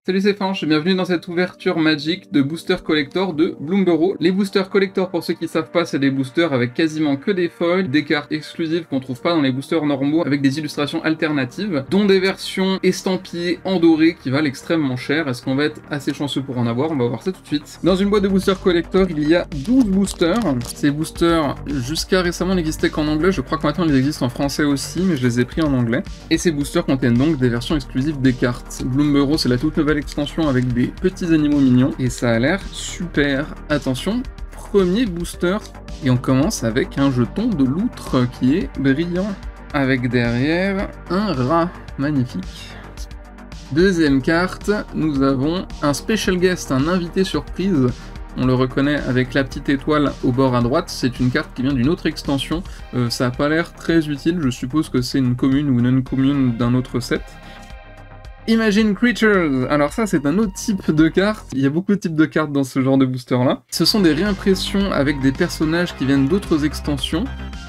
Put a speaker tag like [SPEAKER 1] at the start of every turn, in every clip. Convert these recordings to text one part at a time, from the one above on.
[SPEAKER 1] Salut c'est Fanch, bienvenue dans cette ouverture magique de Booster Collector de Bloomburrow. Les Booster Collector, pour ceux qui savent pas, c'est des boosters avec quasiment que des foils, des cartes exclusives qu'on trouve pas dans les boosters normaux avec des illustrations alternatives, dont des versions estampillées en doré qui valent extrêmement cher. Est-ce qu'on va être assez chanceux pour en avoir? On va voir ça tout de suite. Dans une boîte de Booster Collector, il y a 12 boosters. Ces boosters, jusqu'à récemment, n'existaient qu'en anglais. Je crois que maintenant ils existent en français aussi, mais je les ai pris en anglais. Et ces boosters contiennent donc des versions exclusives des cartes. Bloomburrow, c'est la toute nouvelle extension avec des petits animaux mignons et ça a l'air super. Attention, premier booster et on commence avec un jeton de loutre qui est brillant avec derrière un rat magnifique. Deuxième carte, nous avons un special guest, un invité surprise. On le reconnaît avec la petite étoile au bord à droite, c'est une carte qui vient d'une autre extension. Ça n'a pas l'air très utile, je suppose que c'est une commune ou une non-commune d'un autre set. Imagine Creatures. Alors ça, c'est un autre type de carte. Il y a beaucoup de types de cartes dans ce genre de booster-là. Ce sont des réimpressions avec des personnages qui viennent d'autres extensions,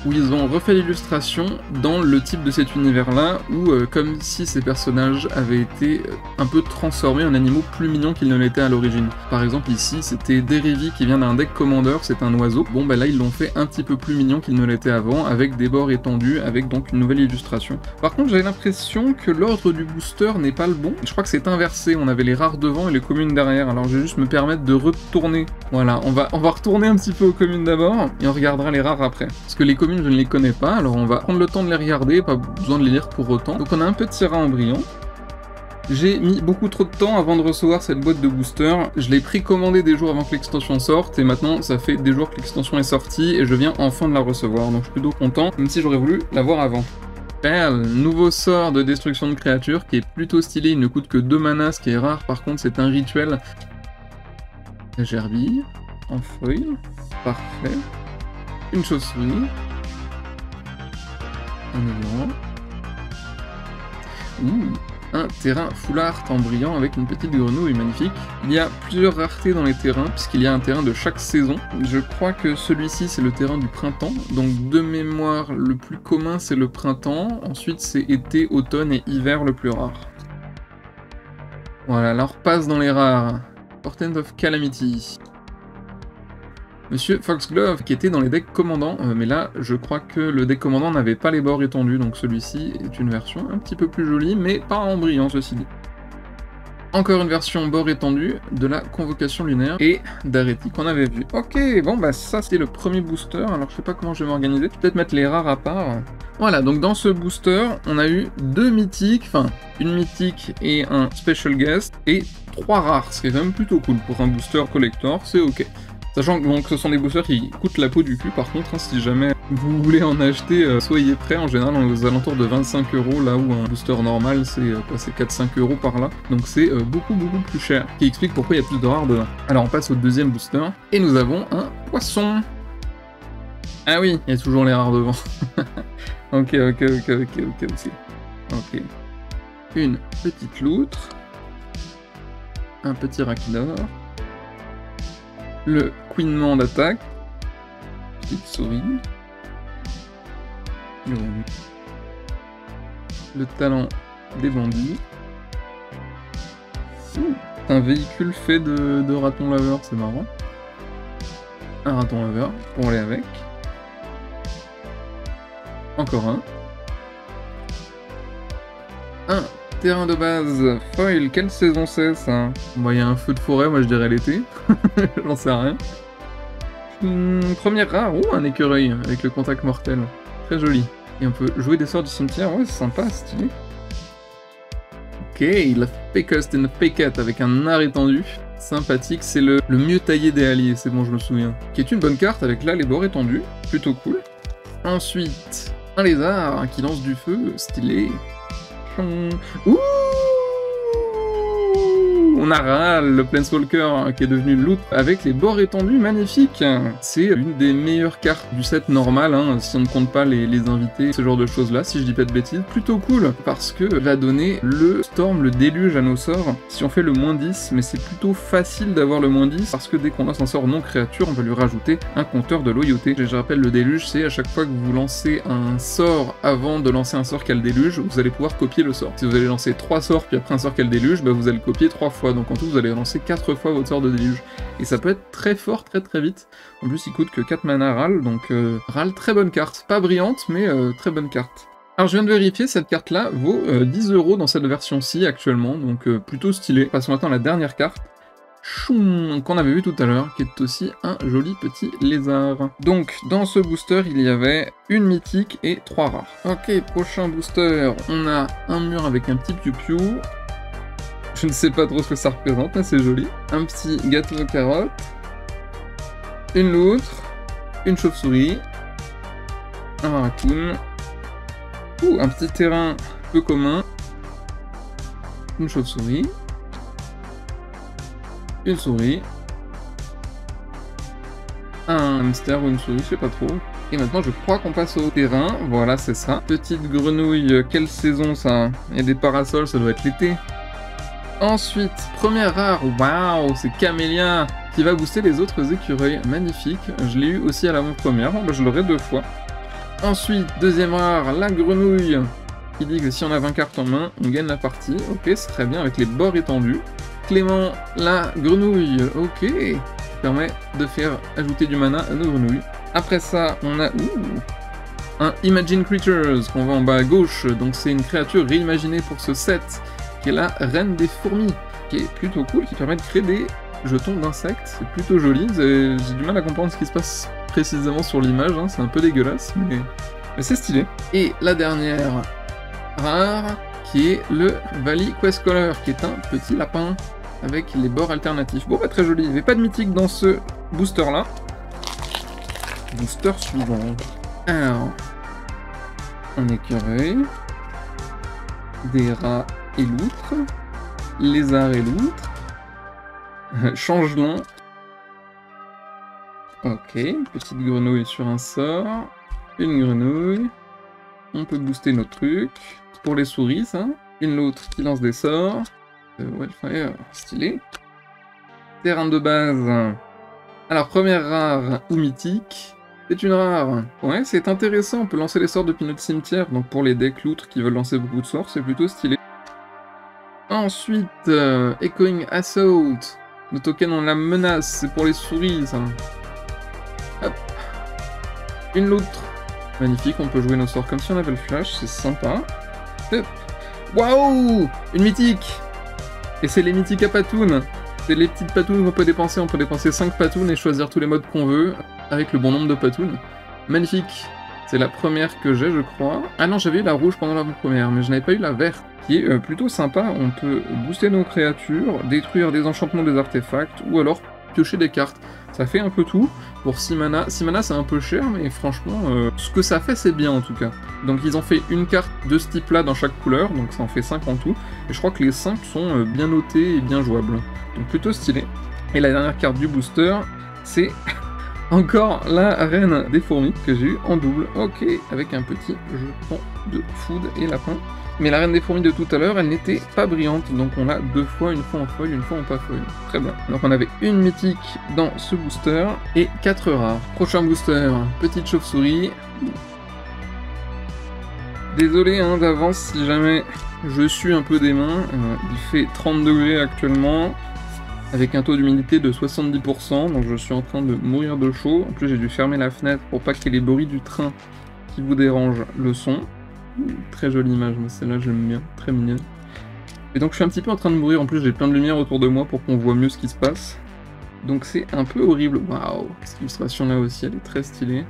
[SPEAKER 1] où ils ont refait l'illustration dans le type de cet univers-là, où comme si ces personnages avaient été un peu transformés en animaux plus mignons qu'ils ne l'étaient à l'origine. Par exemple, ici, c'était Derivi qui vient d'un deck Commander, c'est un oiseau. Bon, bah là, ils l'ont fait un petit peu plus mignon qu'ils ne l'étaient avant, avec des bords étendus, avec donc une nouvelle illustration. Par contre, j'ai l'impression que l'ordre du booster n'est pas le bon. Je crois que c'est inversé, on avait les rares devant et les communes derrière, alors je vais juste me permettre de retourner. Voilà, on va retourner un petit peu aux communes d'abord, et on regardera les rares après. Parce que les communes, je ne les connais pas, alors on va prendre le temps de les regarder, pas besoin de les lire pour autant. Donc on a un petit rat en brillant. J'ai mis beaucoup trop de temps avant de recevoir cette boîte de booster, je l'ai précommandé des jours avant que l'extension sorte, et maintenant ça fait des jours que l'extension est sortie, et je viens enfin de la recevoir, donc je suis plutôt content, même si j'aurais voulu l'avoir avant. Nouveau sort de destruction de créatures qui est plutôt stylé, il ne coûte que 2 mana, ce qui est rare, par contre c'est un rituel. Gerbille, en foil, parfait. Une chauve-souris. Un élan. Un terrain full art en brillant avec une petite grenouille magnifique. Il y a plusieurs raretés dans les terrains, puisqu'il y a un terrain de chaque saison. Je crois que celui-ci c'est le terrain du printemps, donc de mémoire le plus commun c'est le printemps, ensuite c'est été, automne et hiver le plus rare. Voilà, alors on repasse dans les rares. Portent of Calamity. Monsieur Foxglove qui était dans les decks commandants, mais là je crois que le deck commandant n'avait pas les bords étendus, donc celui-ci est une version un petit peu plus jolie, mais pas en brillant ceci dit. Encore une version bord étendu de la Convocation lunaire et d'Areti qu'on avait vu. Ok, bon bah ça c'était le premier booster, alors je sais pas comment je vais m'organiser, je vais peut-être mettre les rares à part. Voilà, donc dans ce booster, on a eu 2 mythiques, enfin une mythique et un special guest, et 3 rares, ce qui est quand même plutôt cool pour un booster collector, c'est ok. Sachant que donc, ce sont des boosters qui coûtent la peau du cul, par contre, hein, si jamais vous voulez en acheter, soyez prêts, en général on est aux alentours de 25 €, là où un booster normal c'est 4-5 € par là, donc c'est beaucoup plus cher, ce qui explique pourquoi il y a plus de rares dedans. Alors on passe au deuxième booster, et nous avons un poisson. Ah oui, il y a toujours les rares devant. Ok. Une petite loutre, un petit Rakidor, le couinement d'attaque, petite souris, le talent des bandits, un véhicule fait de raton laveur, c'est marrant, un raton laveur pour aller avec, encore un terrain de base foil, quelle saison c'est ça? Bon, il y a un feu de forêt, moi je dirais l'été, j'en sais rien. Première rare, un écureuil avec le contact mortel, très joli. Et on peut jouer des sorts du cimetière, ouais c'est sympa, stylé. Ok, la Fakest and Faket avec un art étendu, sympathique, c'est le mieux taillé des alliés, c'est bon je me souviens. Qui est une bonne carte avec là les bords étendus, plutôt cool. Ensuite, un lézard qui lance du feu, stylé. Ouh, on a Ral, le Planeswalker, qui est devenu loot avec les bords étendus magnifiques. C'est une des meilleures cartes du set normal, hein, si on ne compte pas les invités, ce genre de choses-là, si je dis pas de bêtises. Plutôt cool, parce que va donner le Storm, le déluge à nos sorts, si on fait le -10, mais c'est plutôt facile d'avoir le -10, parce que dès qu'on lance un sort non créature, on va lui rajouter un compteur de loyauté. Je rappelle, le déluge, c'est à chaque fois que vous lancez un sort avant de lancer un sort qui a le déluge, vous allez pouvoir copier le sort. Si vous allez lancer 3 sorts, puis après un sort qui a le déluge, bah vous allez le copier 3 fois, donc en tout vous allez lancer 4 fois votre sort de déluge. Et ça peut être très fort, très vite. En plus il coûte que 4 mana Ral, donc Ral, très bonne carte. Pas brillante, mais très bonne carte. Alors je viens de vérifier, cette carte-là vaut 10 € dans cette version-ci actuellement, donc plutôt stylé. Passons maintenant à la dernière carte, qu'on avait vu tout à l'heure, qui est aussi un joli petit lézard. Donc, dans ce booster, il y avait une mythique et 3 rares. Ok, prochain booster, on a un mur avec un petit piou-piou. Je ne sais pas trop ce que ça représente, mais c'est joli. Un petit gâteau aux carottes. Une loutre. Une chauve-souris. Un raccoon. Un petit terrain peu commun. Une chauve-souris. Une souris, un hamster ou une souris, je sais pas trop. Et maintenant je crois qu'on passe au terrain, voilà c'est ça. Petite grenouille, quelle saison ça? Il y a des parasols, ça doit être l'été. Ensuite, première rare, waouh, c'est Camélia, qui va booster les autres écureuils, magnifique. Je l'ai eu aussi à l'avant-première, bon, bah, je l'aurai 2 fois. Ensuite, deuxième rare, la grenouille, qui dit que si on a 20 cartes en main, on gagne la partie. Ok, c'est très bien, avec les bords étendus. Clément, la grenouille, ok, qui permet de faire ajouter du mana à nos grenouilles. Après ça, on a un Imagine Creatures qu'on voit en bas à gauche, donc c'est une créature réimaginée pour ce set, qui est la Reine des Fourmis, qui est plutôt cool, qui permet de créer des jetons d'insectes, c'est plutôt joli. J'ai du mal à comprendre ce qui se passe précisément sur l'image, hein, c'est un peu dégueulasse, mais c'est stylé. Et la dernière rare, qui est le Valley Quest Caller, qui est un petit lapin avec les bords alternatifs. Bon, bah très joli. Il n'y avait pas de mythique dans ce booster-là. Booster suivant. Alors, un écureuil, des rats et loutres, lézard et loutre, changelin. Ok, petite grenouille sur un sort, une grenouille. On peut booster nos trucs. Pour les souris, ça. Une loutre qui lance des sorts. Wildfire, stylé. Terrain de base. Alors, première rare ou mythique. C'est une rare. Ouais, c'est intéressant. On peut lancer les sorts depuis notre cimetière. Donc, pour les decks loutres qui veulent lancer beaucoup de sorts, c'est plutôt stylé. Ensuite, Echoing Assault. Le token on la menace. C'est pour les souris, ça. Hop. Une loutre. Magnifique, on peut jouer nos sorts comme si on avait le flash. C'est sympa. Hop. Waouh! Une mythique! Et c'est les mythiques à patounes. C'est les petites patounes qu'on peut dépenser. On peut dépenser 5 patounes et choisir tous les modes qu'on veut avec le bon nombre de patounes. Magnifique. C'est la première que j'ai, je crois. Ah non, j'avais eu la rouge pendant la première, mais je n'avais pas eu la verte, qui est plutôt sympa. On peut booster nos créatures, détruire des enchantements, des artefacts, ou alors piocher des cartes. Ça fait un peu tout. Pour 6 mana, 6 mana c'est un peu cher, mais franchement, ce que ça fait, c'est bien en tout cas. Donc ils ont fait une carte de ce type-là dans chaque couleur, donc ça en fait 5 en tout. Et je crois que les 5 sont bien notés et bien jouables. Donc plutôt stylé. Et la dernière carte du booster, c'est encore la Reine des Fourmis que j'ai eu en double. Ok, avec un petit jeton de food et lapin. Mais la Reine des Fourmis de tout à l'heure, elle n'était pas brillante, donc on l'a 2 fois, une fois en foil, une fois en pas foil. Très bien. Donc on avait une mythique dans ce booster et 4 rares. Prochain booster, petite chauve-souris. Désolé hein, d'avance si jamais je suis un peu des mains. Il fait 30 degrés actuellement, avec un taux d'humidité de 70%, donc je suis en train de mourir de chaud. En plus j'ai dû fermer la fenêtre pour pas qu'il y ait les bruits du train qui vous dérangent le son. Très jolie image, mais celle-là j'aime bien, très mignonne. Et donc je suis un petit peu en train de mourir, en plus j'ai plein de lumière autour de moi pour qu'on voit mieux ce qui se passe. Donc c'est un peu horrible. Waouh, cette illustration là aussi, elle est très stylée.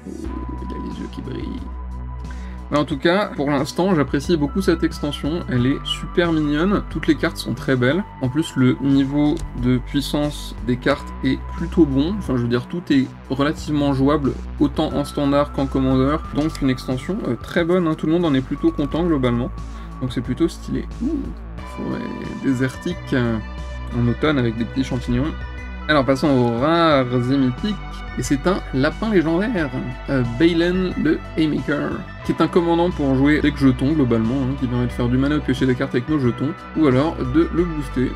[SPEAKER 1] Oh, il a les yeux qui brillent. Mais en tout cas, pour l'instant, j'apprécie beaucoup cette extension, elle est super mignonne, toutes les cartes sont très belles. En plus, le niveau de puissance des cartes est plutôt bon, enfin je veux dire, tout est relativement jouable, autant en standard qu'en commander, donc une extension très bonne, hein. Tout le monde en est plutôt content globalement, donc c'est plutôt stylé. forêt désertique en automne avec des petits champignons. Alors passons aux rares et mythiques, et c'est un lapin légendaire, Balin le Haymaker, qui est un commandant pour jouer avec jetons globalement, qui permet de faire du mana, piocher des cartes avec nos jetons, ou alors de le booster,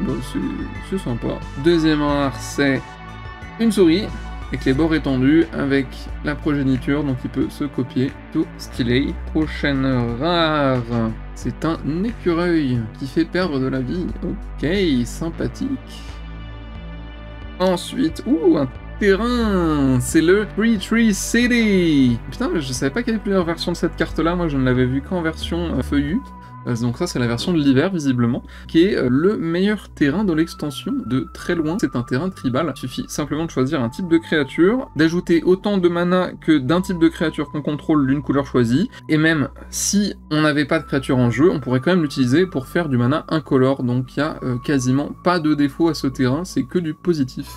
[SPEAKER 1] c'est sympa. Deuxième rare, c'est une souris, avec les bords étendus, avec la progéniture, donc il peut se copier, tout stylé. Prochaine rare, c'est un écureuil qui fait perdre de la vie, ok, sympathique. Ensuite, un terrain, c'est le Free Tree City. Putain, mais je savais pas qu'il y avait plusieurs versions de cette carte-là, moi je ne l'avais vu qu'en version feuillue. Donc ça c'est la version de l'hiver visiblement, qui est le meilleur terrain de l'extension de très loin. C'est un terrain tribal, il suffit simplement de choisir un type de créature, d'ajouter autant de mana que d'un type de créature qu'on contrôle d'une couleur choisie, et même si on n'avait pas de créature en jeu, on pourrait quand même l'utiliser pour faire du mana incolore, donc il y a quasiment pas de défaut à ce terrain, c'est que du positif.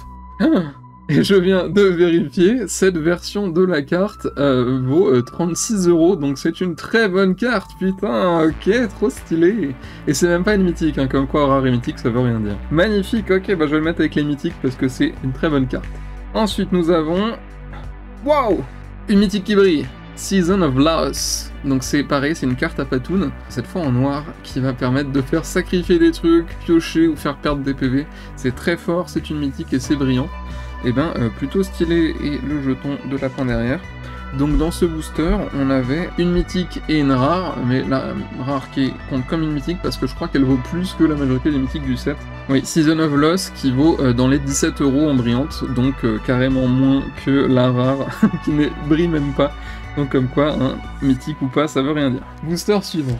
[SPEAKER 1] Et je viens de vérifier, cette version de la carte vaut 36 €, donc c'est une très bonne carte, putain, ok, trop stylé. Et c'est même pas une mythique, comme quoi rare et mythique ça veut rien dire. Magnifique, ok, bah je vais le mettre avec les mythiques parce que c'est une très bonne carte. Ensuite nous avons... Waouh, une mythique qui brille, Season of Loss. Donc c'est pareil, c'est une carte à patoun, cette fois en noir, qui va permettre de faire sacrifier des trucs, piocher ou faire perdre des PV. C'est très fort, c'est une mythique et c'est brillant. Et ben plutôt stylé, et le jeton de lapin derrière. Donc dans ce booster, on avait une mythique et une rare, mais la rare qui compte comme une mythique parce que je crois qu'elle vaut plus que la majorité des mythiques du set. Oui, Season of Loss qui vaut dans les 17 € en brillante, donc carrément moins que la rare qui ne brille même pas. Donc comme quoi, mythique ou pas, ça veut rien dire. Booster suivant.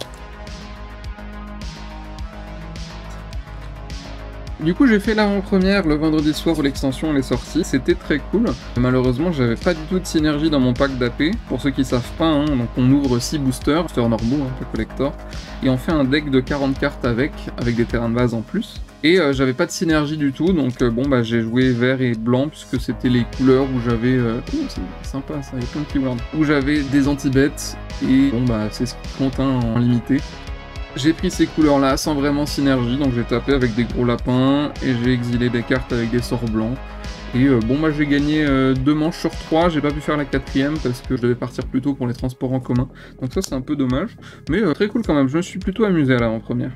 [SPEAKER 1] Du coup j'ai fait l'avant-première le vendredi soir où l'extension est sortie, c'était très cool. Malheureusement j'avais pas du tout de synergie dans mon pack d'AP. Pour ceux qui savent pas, donc on ouvre 6 boosters, boosters normaux, pas collector, et on fait un deck de 40 cartes avec des terrains de base en plus. Et j'avais pas de synergie du tout, donc j'ai joué vert et blanc puisque c'était les couleurs où j'avais... c'est sympa ça, il y a plein de keywords. Où j'avais des anti-bêtes, et c'est ce qui compte en limité. J'ai pris ces couleurs-là sans vraiment synergie, donc j'ai tapé avec des gros lapins, et j'ai exilé des cartes avec des sorts blancs. Et j'ai gagné 2 manches sur 3, j'ai pas pu faire la 4ème parce que je devais partir plus tôt pour les transports en commun. Donc ça c'est un peu dommage, mais très cool quand même, je me suis plutôt amusé à l'avant-première.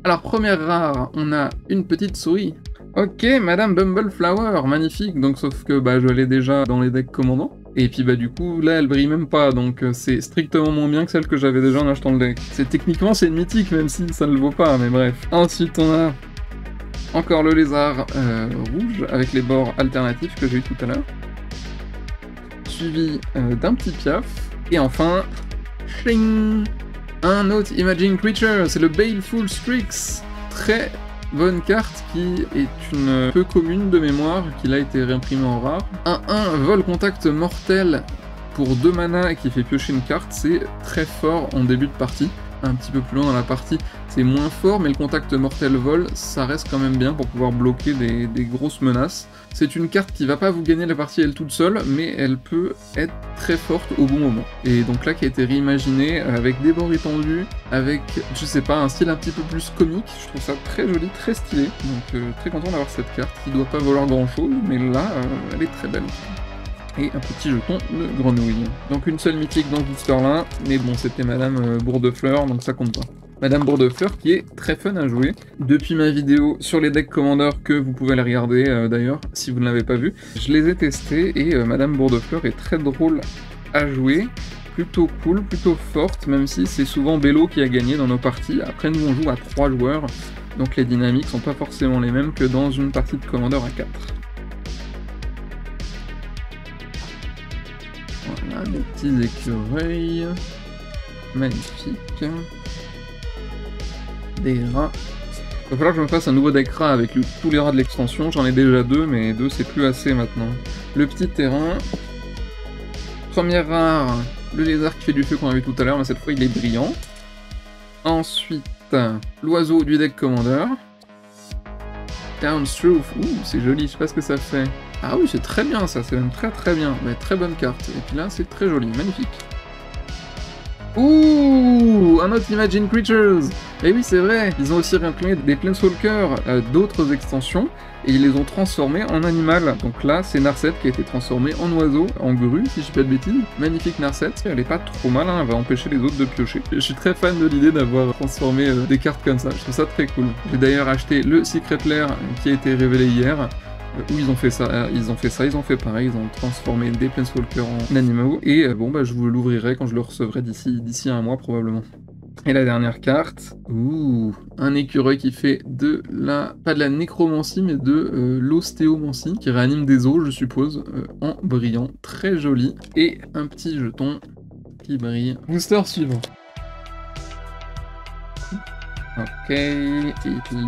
[SPEAKER 1] Alors première rare, on a une petite souris. Ok, Madame Bumbleflower, magnifique, donc sauf que je l'ai déjà dans les decks commandants. Et puis du coup, là elle brille même pas, donc c'est strictement moins bien que celle que j'avais déjà en achetant le deck. Techniquement c'est une mythique, même si ça ne le vaut pas, mais bref. Ensuite on a encore le lézard rouge, avec les bords alternatifs que j'ai eu tout à l'heure. Suivi d'un petit piaf. Et enfin, ching, un autre Imaging Creature, c'est le Baleful Strix. Très bonne carte qui est une peu commune de mémoire, qui a été réimprimée en rare. 1-1, vol contact mortel pour 2 mana et qui fait piocher une carte, c'est très fort en début de partie. Un petit peu plus loin dans la partie, c'est moins fort, mais le contact mortel vol, ça reste quand même bien pour pouvoir bloquer des grosses menaces. C'est une carte qui va pas vous gagner la partie elle toute seule, mais elle peut être très forte au bon moment. Et donc là, qui a été réimaginée avec des bords étendus, avec, je sais pas, un style un petit peu plus comique. Je trouve ça très joli, très stylé. Donc très content d'avoir cette carte qui doit pas valoir grand chose, mais là, elle est très belle. Et un petit jeton de grenouille. Donc une seule mythique dans ce booster là, mais bon c'était Madame Bourdefleur, donc ça compte pas. Madame Bourdefleur qui est très fun à jouer. Depuis ma vidéo sur les decks Commander, que vous pouvez aller regarder d'ailleurs, si vous ne l'avez pas vu, je les ai testés et Madame Bourdefleur est très drôle à jouer. Plutôt cool, plutôt forte, même si c'est souvent Bello qui a gagné dans nos parties. Après nous on joue à 3 joueurs, donc les dynamiques sont pas forcément les mêmes que dans une partie de Commander à 4. Voilà, des petits écureuils. Magnifique. Des rats. Il va falloir que je me fasse un nouveau deck rat avec tous les rats de l'extension. J'en ai déjà 2, mais 2 c'est plus assez maintenant. Le petit terrain. Première rare, le lézard qui fait du feu qu'on a vu tout à l'heure, mais cette fois il est brillant. Ensuite, l'oiseau du deck Commander. Townstruth, c'est joli, je sais pas ce que ça fait. Ah oui, c'est très bien ça, c'est même très bien. Mais très bonne carte. Et puis là, c'est très joli, magnifique. Un autre Imaging Creatures. Et oui, c'est vrai, ils ont aussi réimprimé des Planeswalkers d'autres extensions, et ils les ont transformés en animal. Donc là, c'est Narset qui a été transformé en oiseau, en grue, si je dis pas de bêtises. Magnifique Narset, elle est pas trop mal, hein, elle va empêcher les autres de piocher. Je suis très fan de l'idée d'avoir transformé des cartes comme ça, je trouve ça très cool. J'ai d'ailleurs acheté le Secret Lair qui a été révélé hier, où ils ont fait ça, ils ont fait pareil, ils ont transformé des Planeswalkers en animaux, et bon bah je vous l'ouvrirai quand je le recevrai d'ici un mois probablement. Et la dernière carte, un écureuil qui fait pas de la nécromancie, mais de l'ostéomancie, qui réanime des os, je suppose, en brillant, très joli. Et un petit jeton qui brille. Booster suivant. Ok,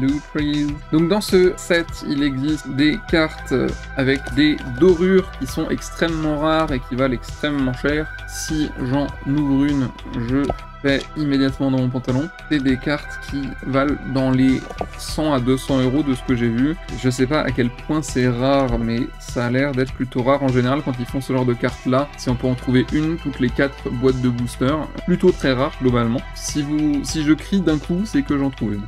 [SPEAKER 1] Looprize. Donc dans ce set, il existe des cartes avec des dorures qui sont extrêmement rares et qui valent extrêmement cher. Si j'en ouvre une, je fais immédiatement dans mon pantalon. C'est des cartes qui valent dans les 100 à 200 € de ce que j'ai vu. Je sais pas à quel point c'est rare, mais ça a l'air d'être plutôt rare en général quand ils font ce genre de cartes là. Si on peut en trouver une toutes les 4 boîtes de booster, plutôt très rare globalement. Si je crie d'un coup, c'est que j'en trouve une.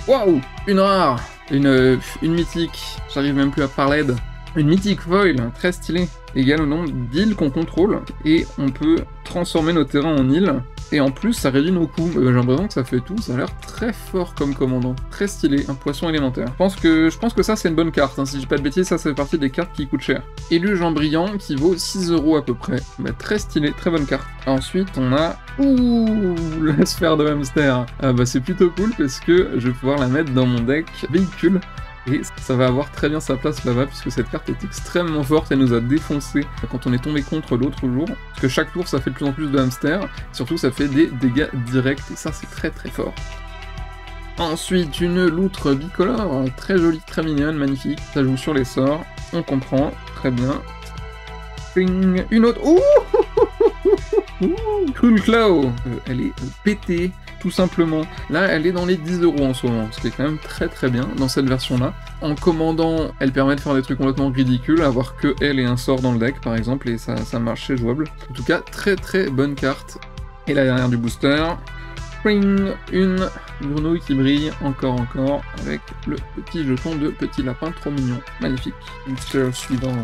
[SPEAKER 1] Waouh, une rare, une mythique. J'arrive même plus à parler de. Une mythique foil, très stylée, égale au nombre d'îles qu'on contrôle, et on peut transformer nos terrains en îles, et en plus ça réduit nos coûts. J'ai l'impression que ça fait tout, ça a l'air très fort comme commandant, très stylé, un poisson élémentaire. Je pense que ça c'est une bonne carte, hein. Si je dis pas de bêtises, ça fait partie des cartes qui coûtent cher. Éluge en brillant, qui vaut 6 € à peu près, bah, très stylé, très bonne carte. Ensuite on a, la sphère de hamster, bah c'est plutôt cool parce que je vais pouvoir la mettre dans mon deck véhicule. Et ça va avoir très bien sa place là-bas, puisque cette carte est extrêmement forte, elle nous a défoncé quand on est tombé contre l'autre jour, parce que chaque tour ça fait de plus en plus de hamsters, surtout ça fait des dégâts directs, et ça c'est très très fort. Ensuite, une loutre bicolore, très jolie, très mignonne, magnifique, ça joue sur les sorts, on comprend, très bien. Ping, une autre, Cruel Claw, elle est pétée, tout simplement. Là, elle est dans les 10 € en ce moment, ce qui est quand même très très bien dans cette version-là. En commandant, elle permet de faire des trucs complètement ridicules, avoir que elle et un sort dans le deck, par exemple, et ça marche, c'est jouable. En tout cas, très très bonne carte. Et la dernière du booster, une grenouille qui brille, encore, avec le petit jeton de petit lapin, trop mignon. Magnifique. Booster suivant.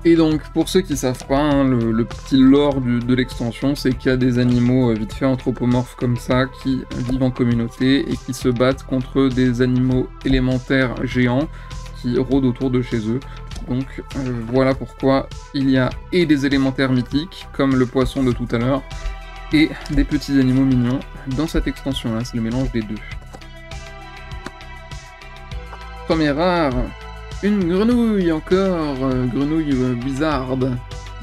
[SPEAKER 1] Et donc, pour ceux qui savent pas, hein, le petit lore de l'extension, c'est qu'il y a des animaux vite fait anthropomorphes comme ça, qui vivent en communauté et qui se battent contre des animaux élémentaires géants qui rôdent autour de chez eux. Donc voilà pourquoi il y a et des élémentaires mythiques, comme le poisson de tout à l'heure, et des petits animaux mignons dans cette extension-là, c'est le mélange des deux. Première rare, une grenouille encore, grenouille bizarre,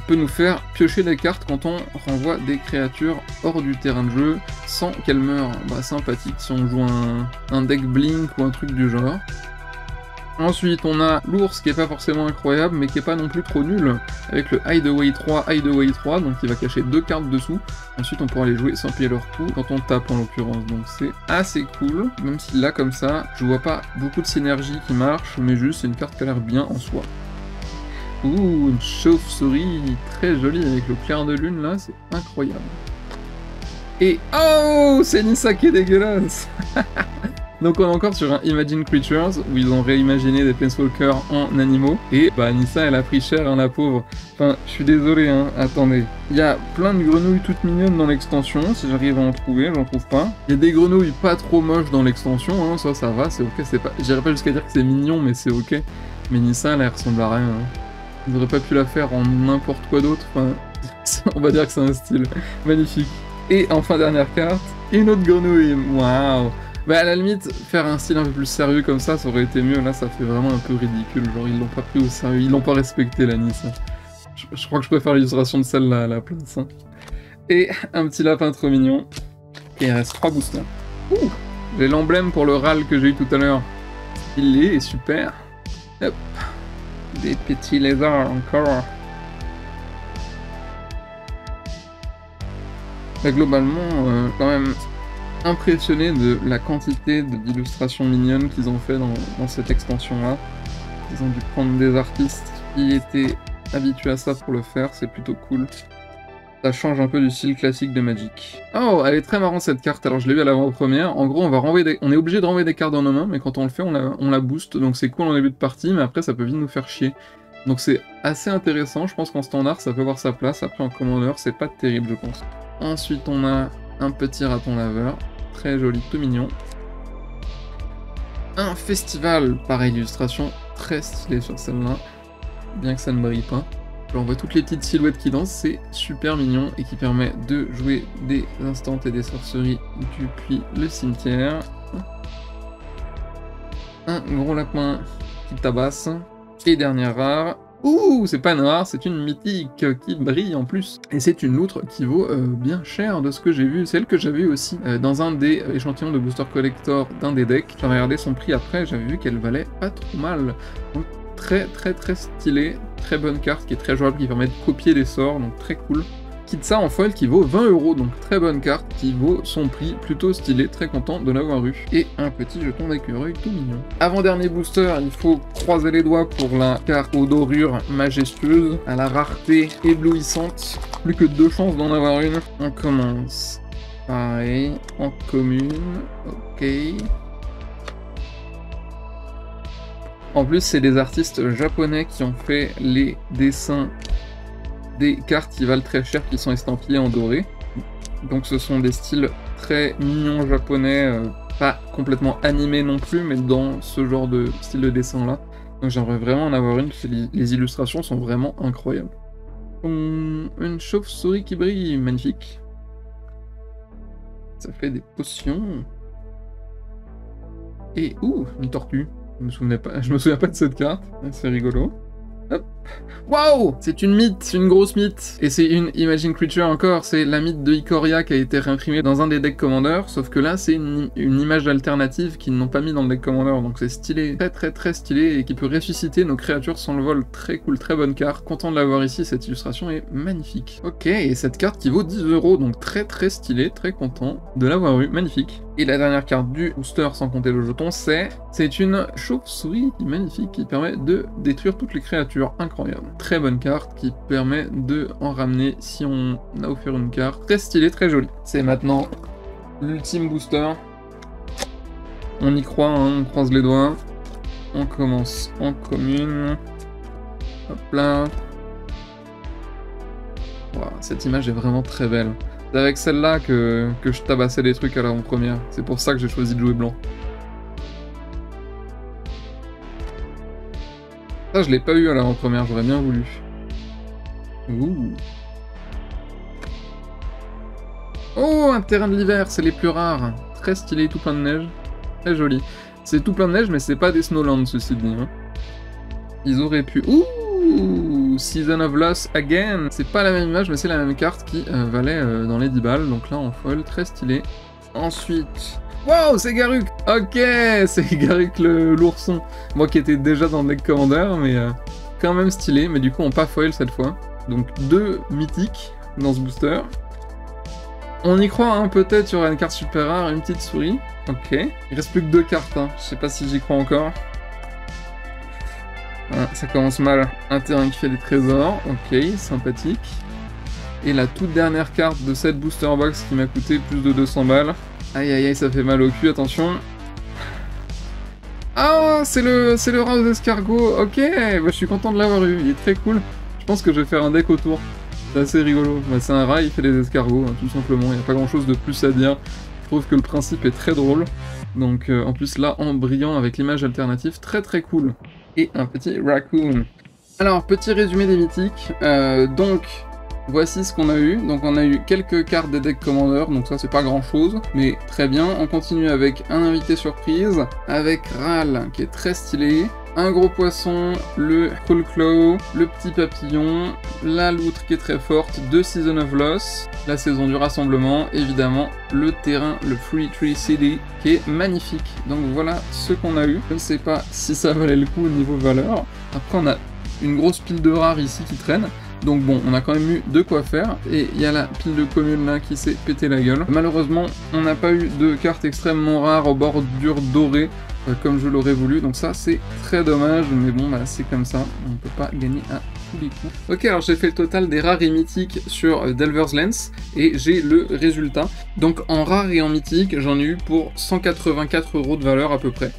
[SPEAKER 1] peut nous faire piocher des cartes quand on renvoie des créatures hors du terrain de jeu sans qu'elles meurent. Bah sympathique si on joue un deck Blink ou un truc du genre. Ensuite, on a l'ours qui est pas forcément incroyable, mais qui est pas non plus trop nul, avec le Hideaway 3, donc il va cacher 2 cartes dessous. Ensuite, on pourra les jouer sans payer leur coût, quand on tape en l'occurrence, donc c'est assez cool, même si là, comme ça, je vois pas beaucoup de synergie qui marche, mais juste, c'est une carte qui a l'air bien en soi. Une chauve-souris très jolie, avec le clair de lune, là, c'est incroyable. Et oh, c'est Nissa qui est dégueulasse. Donc on est encore sur un Imagine Creatures, où ils ont réimaginé des Planeswalkers en animaux, et bah Nissa elle a pris cher, hein, la pauvre. Enfin, je suis désolé, hein, attendez. Il y a plein de grenouilles toutes mignonnes dans l'extension, si j'arrive à en trouver, j'en trouve pas. Il y a des grenouilles pas trop moches dans l'extension, hein, ça va, c'est ok, c'est pas... J'irais pas jusqu'à dire que c'est mignon, mais c'est ok. Mais Nissa elle ressemble à rien, hein. Ils auraient pas pu la faire en n'importe quoi d'autre, enfin... on va dire que c'est un style magnifique. Et enfin dernière carte, une autre grenouille, waouh. Bah à la limite, faire un style un peu plus sérieux comme ça aurait été mieux, là ça fait vraiment un peu ridicule, genre ils l'ont pas pris au sérieux, ils l'ont pas respecté la Nissa. Je crois que je préfère l'illustration de celle-là à la place. Hein. Et un petit lapin trop mignon, et il reste 3 boosters. J'ai l'emblème pour le râle que j'ai eu tout à l'heure, il est super. Hop, des petits lézards encore. Bah, globalement, quand même... impressionné de la quantité d'illustrations mignonnes qu'ils ont fait dans cette extension-là. Ils ont dû prendre des artistes qui étaient habitués à ça pour le faire, c'est plutôt cool. Ça change un peu du style classique de Magic. Oh, elle est très marrante cette carte. Alors je l'ai vu à l'avant-première. En gros, on est obligé de renvoyer des cartes dans nos mains, mais quand on le fait, on la booste. Donc c'est cool en début de partie, mais après ça peut vite nous faire chier. Donc c'est assez intéressant. Je pense qu'en standard, ça peut avoir sa place. Après en commandeur, c'est pas terrible, je pense. Ensuite, on a un petit raton laveur. Très joli, tout mignon. Un festival, pareil, illustration très stylée sur celle-là. Bien que ça ne brille pas. On voit toutes les petites silhouettes qui dansent, c'est super mignon et qui permet de jouer des instants et des sorceries depuis le cimetière. Un gros lapin qui tabasse. Et dernière rare. Ouh, c'est pas une rare, c'est une mythique qui brille en plus. Et c'est une loutre qui vaut bien cher de ce que j'ai vu. Celle que j'avais aussi dans un des échantillons de Booster Collector d'un des decks. J'avais regardé son prix après, j'avais vu qu'elle valait pas trop mal. Donc très stylé, très bonne carte qui est très jouable, qui permet de copier des sorts, donc très cool. Quitte ça en foil qui vaut 20 €, donc très bonne carte qui vaut son prix, plutôt stylé, très content de l'avoir eu. Et un petit jeton d'écureuil tout mignon. Avant-dernier booster, il faut croiser les doigts pour la carte aux dorures majestueuses, à la rareté éblouissante. Plus que 2 chances d'en avoir une. On commence pareil, en commune, ok. En plus, c'est des artistes japonais qui ont fait les dessins des cartes qui valent très cher, qui sont estampillées en doré. Donc ce sont des styles très mignons japonais, pas complètement animés non plus, mais dans ce genre de style de dessin-là. Donc j'aimerais vraiment en avoir une, parce que les illustrations sont vraiment incroyables. Une chauve-souris qui brille, magnifique. Ça fait des potions. Et une tortue. Je me souviens pas de cette carte, c'est rigolo. Hop. Waouh! C'est une mythe, c'est une grosse mythe. Et c'est une Imagine Creature encore, c'est la mythe de Ikoria qui a été réimprimée dans un des decks Commander, sauf que là c'est une image alternative qu'ils n'ont pas mis dans le deck Commander, donc c'est stylé, très stylé, et qui peut ressusciter nos créatures sans le vol. Très cool, très bonne carte. Content de l'avoir ici, cette illustration est magnifique. Ok, et cette carte qui vaut 10 €, donc très stylé, très content de l'avoir eu, magnifique. Et la dernière carte du booster, sans compter le jeton, c'est une chauve-souris magnifique qui permet de détruire toutes les créatures. Incroyable. Très bonne carte qui permet de en ramener si on a offert une carte. Très stylée, très jolie. C'est maintenant l'ultime booster. On y croit, hein, on croise les doigts. On commence en commune. Hop là. Wow, cette image est vraiment très belle. C'est avec celle-là que je tabassais des trucs à l'avant-première. C'est pour ça que j'ai choisi de jouer blanc. Ça, je l'ai pas eu à l'avant-première, j'aurais bien voulu. Ouh. Oh, un terrain de l'hiver, c'est les plus rares. Très stylé, tout plein de neige. Très joli. C'est tout plein de neige, mais c'est pas des Snowlands, ceci dit. Hein. Ils auraient pu... Ouh, Season of Loss again. C'est pas la même image, mais c'est la même carte qui valait dans les 10 balles. Donc là, en foil, très stylé. Ensuite... Wow, c'est Garruk. Ok, c'est Garruk l'ourson. Moi qui étais déjà dans le deck Commander, mais quand même stylé. Mais du coup, on pas foil cette fois. Donc 2 mythiques dans ce booster. On y croit, hein, peut-être, il y aura une carte super rare, une petite souris. Ok. Il reste plus que 2 cartes, hein. Je sais pas si j'y crois encore. Ah, ça commence mal. Un terrain qui fait des trésors. Ok, sympathique. Et la toute dernière carte de cette booster box qui m'a coûté plus de 200 balles. Aïe aïe aïe, ça fait mal au cul, attention. Ah, c'est le rat aux escargots. Ok, bah, je suis content de l'avoir eu, il est très cool. Je pense que je vais faire un deck autour. C'est assez rigolo. Bah, c'est un rat, il fait des escargots, hein, tout simplement. Il n'y a pas grand chose de plus à dire. Je trouve que le principe est très drôle. Donc en plus là, en brillant avec l'image alternative, très cool. Et un petit raccoon. Alors, petit résumé des mythiques. Donc... Voici ce qu'on a eu. Donc on a eu quelques cartes des decks Commander, donc ça c'est pas grand chose, mais très bien. On continue avec un invité surprise, avec Ral qui est très stylé, un gros poisson, le Cool Claw, le petit papillon, la loutre qui est très forte, 2 Season of Loss, la saison du rassemblement, évidemment le terrain, le Free Tree City, qui est magnifique. Donc voilà ce qu'on a eu. Je ne sais pas si ça valait le coup au niveau valeur. Après on a une grosse pile de rares ici qui traîne. Donc bon, on a quand même eu de quoi faire, et il y a la pile de commune là qui s'est pété la gueule. Malheureusement, on n'a pas eu de cartes extrêmement rares aux bordures dorées, comme je l'aurais voulu, donc ça c'est très dommage, mais bon, bah, c'est comme ça, on peut pas gagner à tous les coups. Ok, alors j'ai fait le total des rares et mythiques sur Delver's Lens, et j'ai le résultat. Donc en rare et en mythique, j'en ai eu pour 184 € de valeur à peu près.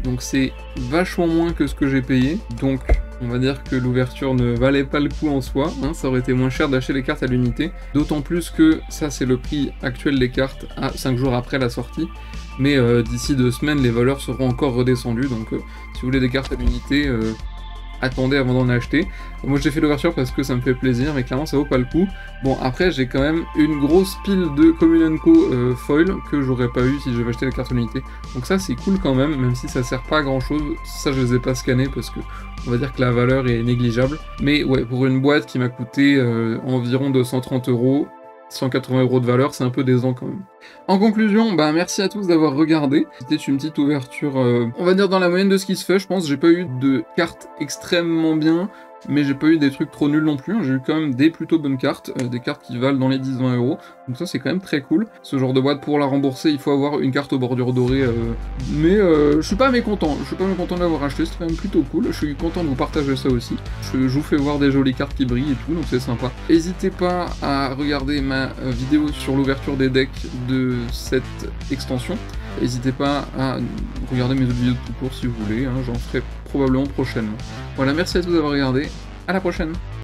[SPEAKER 1] Donc c'est vachement moins que ce que j'ai payé, donc on va dire que l'ouverture ne valait pas le coup en soi, hein, ça aurait été moins cher d'acheter les cartes à l'unité, d'autant plus que ça c'est le prix actuel des cartes à 5 jours après la sortie, mais d'ici 2 semaines les valeurs seront encore redescendues, donc si vous voulez des cartes à l'unité, attendez avant d'en acheter. Moi j'ai fait l'ouverture parce que ça me fait plaisir, mais clairement ça vaut pas le coup. Bon, après j'ai quand même une grosse pile de Commune & Co foil que j'aurais pas eu si j'avais acheté la carte à l'unité. Donc ça c'est cool quand même si ça sert pas à grand chose. Ça je les ai pas scannés parce que on va dire que la valeur est négligeable. Mais ouais, pour une boîte qui m'a coûté environ 230 €, 180 € de valeur, c'est un peu décevant quand même. En conclusion, bah merci à tous d'avoir regardé. C'était une petite ouverture, on va dire dans la moyenne de ce qui se fait, je pense. J'ai pas eu de cartes extrêmement bien, mais j'ai pas eu des trucs trop nuls non plus. J'ai eu quand même des plutôt bonnes cartes, des cartes qui valent dans les 10-20 €. Donc ça c'est quand même très cool. Ce genre de boîte, pour la rembourser, il faut avoir une carte aux bordures dorées. Mais je suis pas mécontent. Je suis pas mécontent de l'avoir acheté, c'est quand même plutôt cool. Je suis content de vous partager ça aussi. Je vous fais voir des jolies cartes qui brillent et tout, donc c'est sympa. N'hésitez pas à regarder ma vidéo sur l'ouverture des decks de cette extension. N'hésitez pas à regarder mes autres vidéos de tout court si vous voulez, hein, j'en ferai probablement prochainement. Voilà, merci à tous d'avoir regardé, à la prochaine.